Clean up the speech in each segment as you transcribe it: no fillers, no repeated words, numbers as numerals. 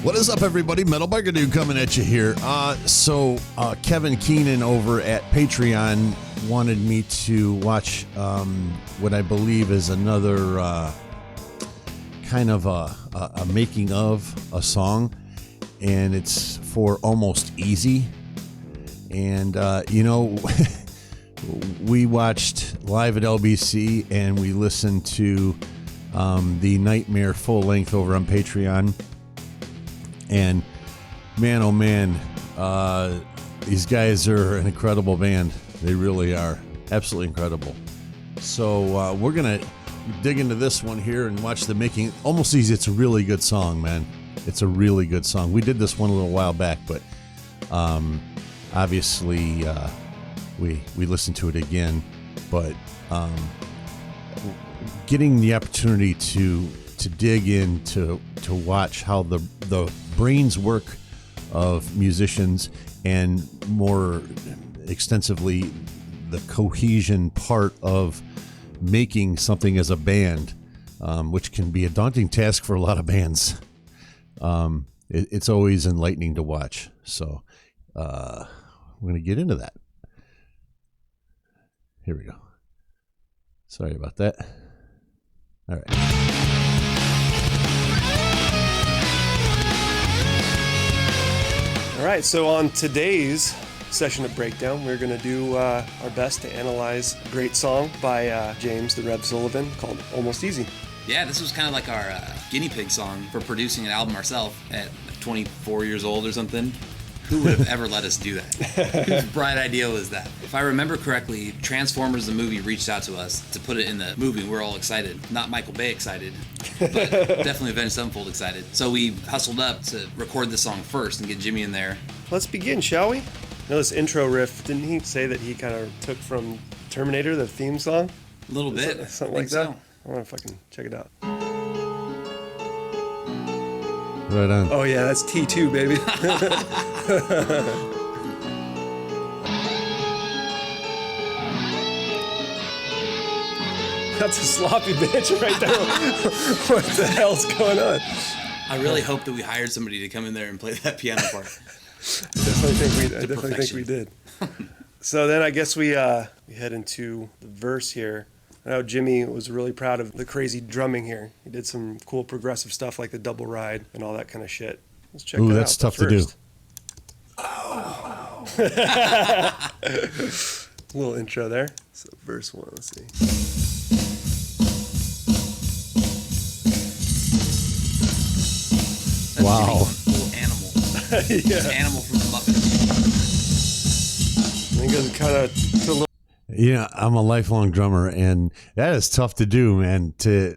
What is up, everybody? Metal Biker Dude coming at you here. Kevin Keenan over at Patreon wanted me to watch what I believe is another kind of a making of a song, and it's for Almost Easy. And we watched live at LBC, and we listened to the Nightmare full length over on Patreon. And man, oh man, these guys are an incredible band. They really are. Absolutely incredible. So we're going to dig into this one here and watch the making. Almost Easy. It's a really good song, man. It's a really good song. We did this one a little while back, but obviously we listened to it again. But getting the opportunity to dig in to watch how the brains work of musicians, and more extensively the cohesion part of making something as a band, which can be a daunting task for a lot of bands. It's always enlightening to watch. So we're going to get into that. Here we go. Sorry about that. All right. All right, so on today's session of Breakdown, we're going to do our best to analyze a great song by James the Rev Sullivan called Almost Easy. Yeah, this was kind of like our guinea pig song for producing an album ourselves at 24 years old or something. Who would have ever let us do that? Whose bright idea was that? If I remember correctly, Transformers the movie reached out to us to put it in the movie. We're all excited. Not Michael Bay excited, but definitely Avenged Sevenfold excited. So we hustled up to record the song first and get Jimmy in there. Let's begin, shall we? Now this intro riff, didn't he say that he kind of took from Terminator, the theme song? A little bit. Something like that? I want to fucking check it out. Right on. Oh yeah, that's T2, baby. That's a sloppy bitch right there. What the hell's going on? I really hope that we hired somebody to come in there and play that piano part. I definitely think we did. So then I guess we head into the verse here. I know Jimmy was really proud of the crazy drumming here. He did some cool progressive stuff like the double ride and all that kind of shit. Let's check that out. That's tough to do. Oh. Little intro there. So verse 1, let's see. That's wow. Little animal. Yeah. Animal from the Muppets. I think it goes kind of to a little. Yeah, I'm a lifelong drummer, and that is tough to do, man. To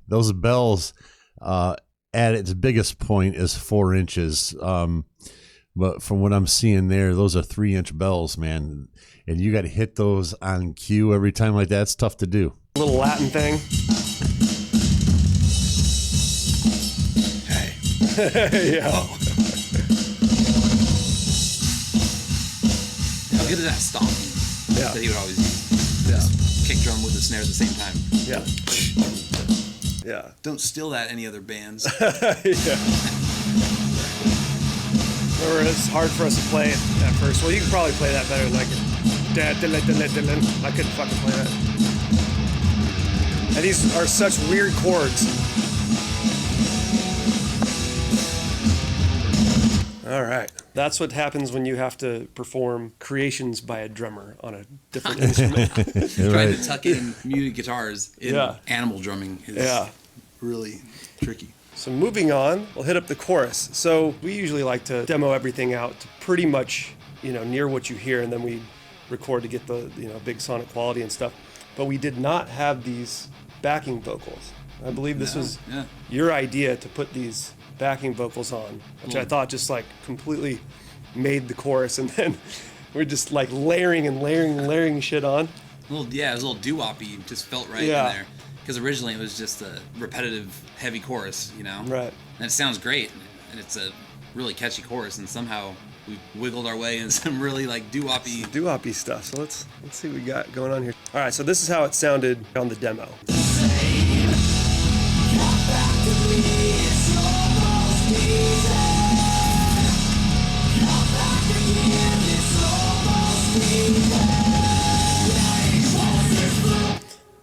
those bells at its biggest point is 4 inches. But from what I'm seeing there, those are 3-inch bells, man. And you got to hit those on cue every time like that. It's tough to do. Little Latin thing. Hey. Yeah. Oh. How good is that stomping? Yeah. That he would always use. Yeah. Kick drum with the snare at the same time. Yeah. Yeah. Don't steal that, any other bands. Yeah. Remember, it's hard for us to play it at first. Well, you can probably play that better than I can. I couldn't fucking play that. And these are such weird chords. All right. That's what happens when you have to perform creations by a drummer on a different instrument. Trying to tuck in muted guitars in animal drumming is really tricky. So moving on, we'll hit up the chorus. So we usually like to demo everything out to pretty much, near what you hear, and then we record to get the, big sonic quality and stuff. But we did not have these backing vocals. I believe this was your idea to put these backing vocals on, which I thought just like completely made the chorus, and then we're just like layering shit on. It was a little doo-woppy, just felt right in there. Because originally it was just a repetitive, heavy chorus, Right. And it sounds great, and it's a really catchy chorus, and somehow we wiggled our way in some really like doo-woppy stuff. So let's see what we got going on here. All right, so this is how it sounded on the demo. Come back to me, it's almost easy.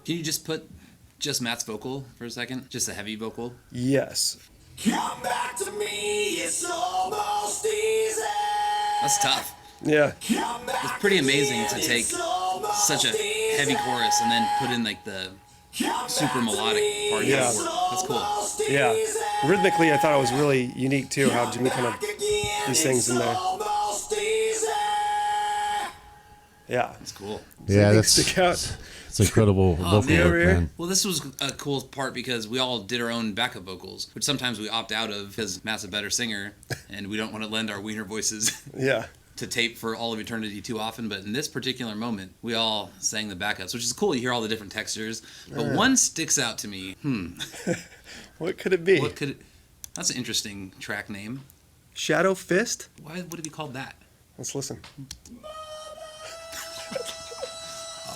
Can you just put just Matt's vocal for a second? Just a heavy vocal? Yes. Come back to me, it's almost easy. That's tough. Yeah. It's pretty amazing to take such a heavy chorus and then put in like the super melodic part. Yeah. That's cool. Yeah. Rhythmically, I thought it was really unique too, how Jimmy kind of these things in there. Yeah. That's cool. Yeah, They that's stick out. it's incredible vocal man. work, man. Well, this was a cool part because we all did our own backup vocals, which sometimes we opt out of because Matt's a better singer and we don't want to lend our wiener voices Yeah. to tape for all of eternity too often. But in this particular moment, we all sang the backups, which is cool. You hear all the different textures. But one sticks out to me. What could it be? What could it... That's an interesting track name. Shadow Fist? Why would it be called that? Let's listen.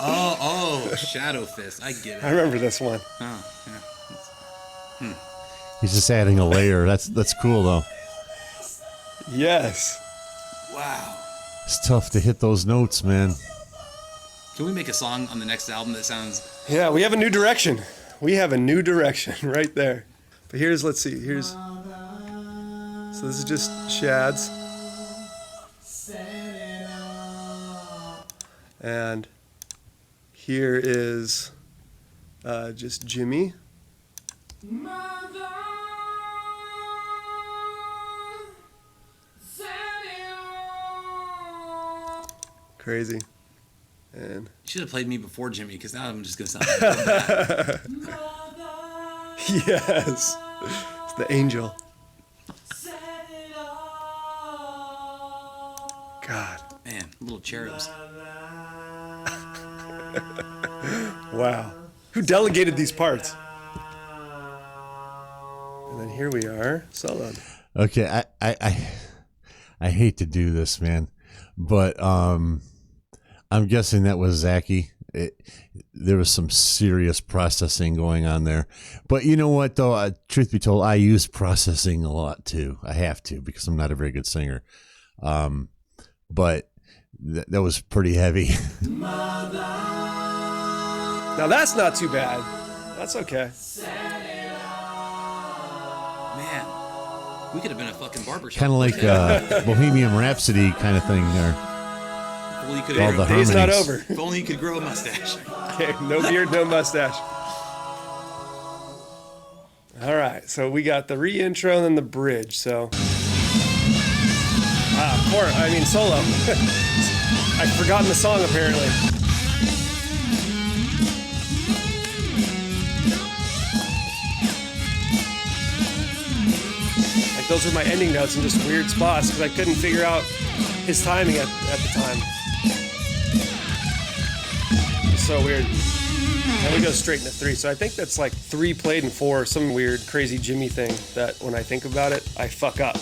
Oh, Shadow Fist. I get I it. remember this one. Oh, yeah. He's just adding a layer. That's cool though. Yes. Wow. It's tough to hit those notes, man. Can we make a song on the next album that sounds... Yeah, we have a new direction. We have a new direction right there. But here's, let's see, here's... So this is just Shad's. And here is just Jimmy. Crazy. And You should have played me before Jimmy, because now I'm just going to sound like that. yes, it's the angel. God. Man, little cherubs. Wow. Who delegated these parts? And then here we are, soloed. Okay, I hate to do this, man, but I'm guessing that was Zachy. There was some serious processing going on there. But you know what, though? Truth be told, I use processing a lot, too. I have to, because I'm not a very good singer. But that was pretty heavy. Now that's not too bad. That's okay. Man, we could have been a fucking barbershop. Kind of like Bohemian Rhapsody kind of thing there. If only you could All the Day's not harmonies. over. If only you could grow a mustache. Okay, no beard, no mustache. All right, so we got the re-intro and then the bridge. So, solo. I'd forgotten the song apparently. Like those were my ending notes in just weird spots because I couldn't figure out his timing at the time. It's so weird. And we go straight into 3. So I think that's like 3 played in 4, some weird, crazy Jimmy thing that when I think about it, I fuck up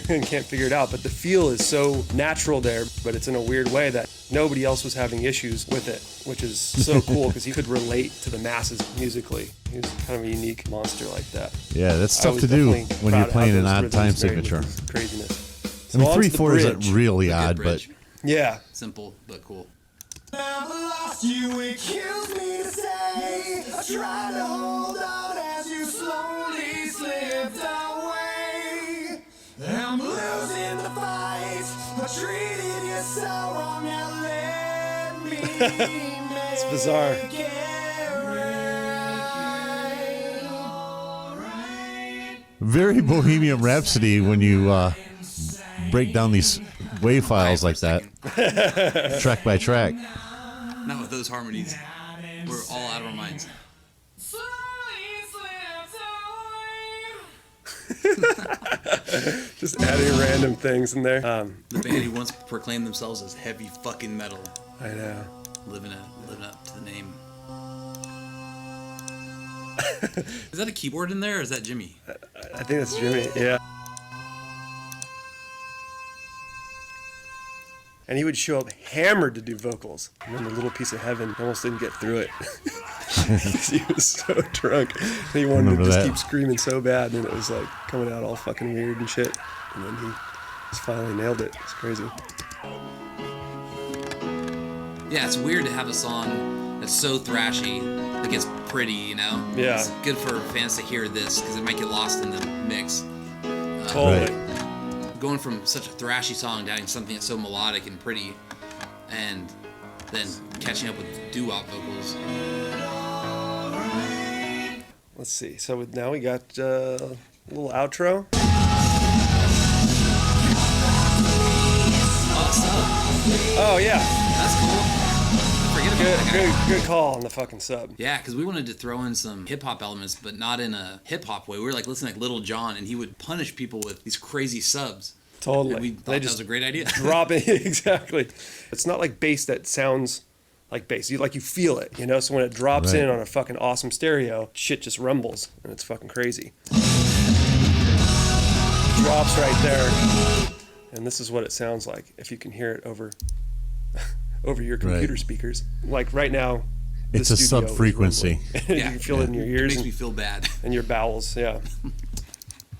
and can't figure it out. But the feel is so natural there, but it's in a weird way that nobody else was having issues with it, which is so cool because he could relate to the masses musically. He was kind of a unique monster like that. Yeah, that's I tough was to do definitely when proud you're of playing how an those odd rhythms time varied with signature. this craziness. I mean, So on to 3/4 the isn't bridge. really Good odd, but bridge. Yeah. Simple, but cool. Never lost you, accused me to say. I tried to hold on as you slowly slipped away. I'm losing the fight. I treated you so wrong. Now let me It's bizarre. make it right. very Bohemian Rhapsody when you break down these wave files like that, track by track. Not with those harmonies. We're all out of our minds. Just adding random things in there. The band who once proclaimed themselves as heavy fucking metal, I know. living up to the name. Is that a keyboard in there, or is that Jimmy? I think that's Jimmy, yeah. And he would show up hammered to do vocals. And then the little piece of heaven almost didn't get through it. He was so drunk. And he wanted to Remember just that. keep screaming so bad, and it was like coming out all fucking weird and shit. And then he just finally nailed it. It's crazy. Yeah, it's weird to have a song that's so thrashy that gets pretty, you know? Yeah. It's good for fans to hear this because it might get lost in the mix. Totally. Going from such a thrashy song down to something that's so melodic and pretty, and then catching up with doo-wop vocals. Let's see. So now we got a little outro. Oh yeah, That's cool. Forget about that guy. good call on the fucking sub. Yeah, because we wanted to throw in some hip-hop elements, but not in a hip-hop way. We were like listening to Little John, and he would punish people with these crazy subs. Totally. And we thought that was a great idea. Drop it. Exactly. It's not like bass that sounds like bass. You feel it, you know? So when it drops Right. in on a fucking awesome stereo, shit just rumbles and it's fucking crazy. Drops right there. And this is what it sounds like if you can hear it over your computer speakers. Like right now, the It's a studio is sub-frequency. rumbling. You can feel it in your ears It makes me feel bad. and your bowels. Yeah.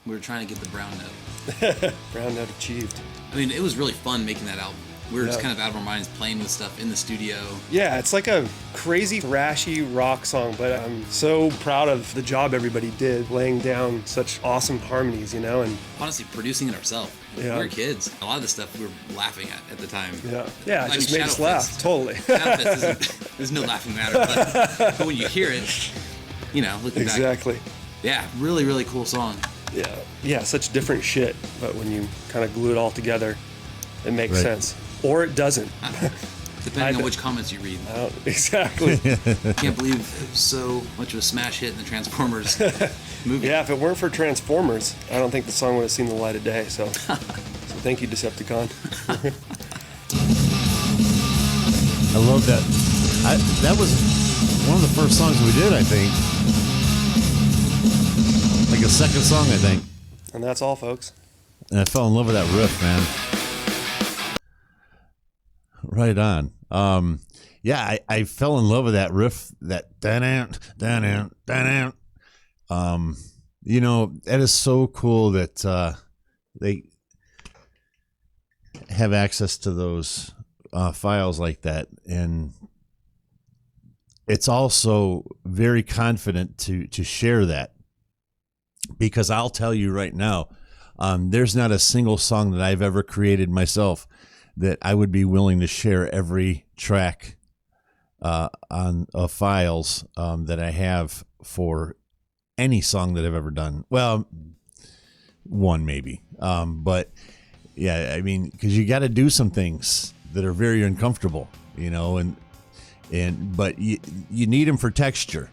We were trying to get the brown note. Brown note achieved. I mean, it was really fun making that album. We were just Yeah. kind of out of our minds playing with stuff in the studio. Yeah, it's like a crazy, thrashy rock song, but I'm so proud of the job everybody did laying down such awesome harmonies, you know? And Honestly, producing it ourselves. Yeah. We were kids. A lot of the stuff we were laughing at the time. yeah, it just made us laugh. Totally. Shadow Fist isn't, there's no laughing matter, but when you hear it, you know, looking back. Exactly. Yeah, really, really cool song. Yeah, such different shit, but when you kind of glue it all together, it makes Right. sense. Or it doesn't. Depending on which comments you read. Exactly. Can't believe it was so much of a smash hit in the Transformers movie. Yeah, if it weren't for Transformers, I don't think the song would have seen the light of day. So thank you, Decepticon. I love that. That was one of the first songs we did, I think. Like a second song, I think. And that's all, folks. And I fell in love with that riff, man. Right on. Yeah, I fell in love with that riff. That da-dun. You know, that is so cool that they have access to those files like that, and it's also very confident to share that, because I'll tell you right now, there's not a single song that I've ever created myself that I would be willing to share every track on files that I have for any song that I've ever done. Well, one maybe, but yeah, I mean, because you got to do some things that are very uncomfortable, you know, but you need them for texture,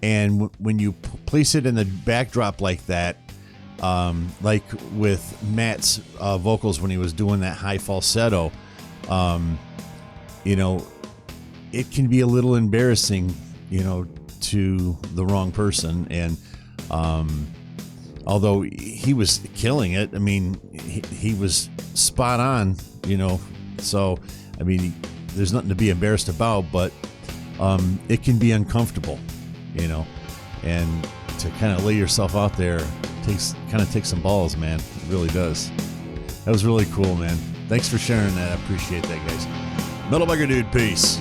and when you place it in the backdrop like that. Like with Matt's vocals when he was doing that high falsetto, you know, it can be a little embarrassing, you know, to the wrong person. And although he was killing it, I mean, he was spot on, you know. So, I mean, there's nothing to be embarrassed about, but it can be uncomfortable, you know, and to kind of lay yourself out there takes some balls, man. It really does. That was really cool, man. Thanks for sharing that. I appreciate that, guys. Metal Bugger Dude, peace.